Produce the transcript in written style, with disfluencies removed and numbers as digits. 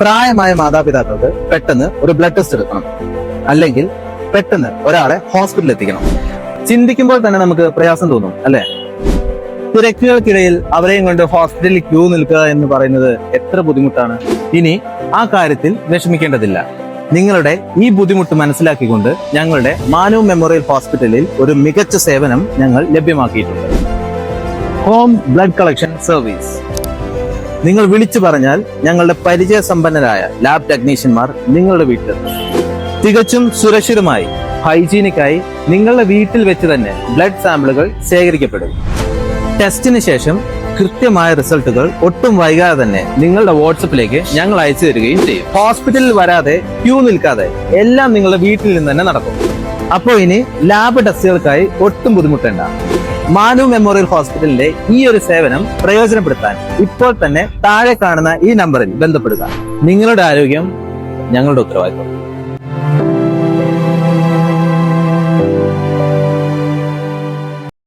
പ്രായമായ മാതാപിതാക്കൾക്ക് പെട്ടെന്ന് ഒരു ബ്ലഡ് ടെസ്റ്റ് എടുക്കണം, അല്ലെങ്കിൽ പെട്ടെന്ന് ഒരാളെ ഹോസ്പിറ്റലിൽ എത്തിക്കണം. ചിന്തിക്കുമ്പോൾ തന്നെ നമുക്ക് പ്രയാസം തോന്നും, അല്ലെ? തിരക്കുകൾക്കിടയിൽ അവരെയും കൊണ്ട് ഹോസ്പിറ്റലിൽ ക്യൂ നിൽക്കുക എന്ന് പറയുന്നത് എത്ര ബുദ്ധിമുട്ടാണ്. ഇനി ആ കാര്യത്തിൽ വിഷമിക്കേണ്ടതില്ല. നിങ്ങളുടെ ഈ ബുദ്ധിമുട്ട് മനസ്സിലാക്കിക്കൊണ്ട് ഞങ്ങളുടെ മാനു മെമ്മോറിയൽ ഹോസ്പിറ്റലിൽ ഒരു മികച്ച സേവനം ഞങ്ങൾ ലഭ്യമാക്കിയിട്ടുണ്ട്. Home blood collection service. നിങ്ങൾ വിളിച്ചു പറഞ്ഞാൽ ഞങ്ങളുടെ പരിചയസമ്പന്നരായ ലാബ് ടെക്നീഷ്യന്മാർ നിങ്ങളുടെ വീട്ടിലെത്തും. തികച്ചും സുരക്ഷിതമായി ഹൈജീനിക്കായി നിങ്ങളുടെ വീട്ടിൽ വെച്ച് തന്നെ ബ്ലഡ് സാമ്പിളുകൾ ശേഖരിക്കപ്പെടും. ടെസ്റ്റിന് ശേഷം കൃത്യമായ റിസൾട്ടുകൾ ഒട്ടും വൈകാതെ തന്നെ നിങ്ങളുടെ വാട്സപ്പിലേക്ക് ഞങ്ങൾ അയച്ചു തരികയും ചെയ്യും. ഹോസ്പിറ്റലിൽ വരാതെ ക്യൂ നിൽക്കാതെ എല്ലാം നിങ്ങളുടെ വീട്ടിൽ നിന്ന് തന്നെ നടക്കും. അപ്പോൾ ഇനി ലാബ് ടെസ്റ്റുകൾക്കായി ഒട്ടും ബുദ്ധിമുട്ടേണ്ട. മാനു മെമ്മോറിയൽ ഹോസ്പിറ്റലിന്റെ ഈ ഒരു സേവനം പ്രയോജനപ്പെടുത്താൻ ഇപ്പോൾ തന്നെ താഴെ കാണുന്ന ഈ നമ്പറിൽ ബന്ധപ്പെടുക. നിങ്ങളുടെ ആരോഗ്യം ഞങ്ങളുടെ ഉത്തരവാദിത്വം.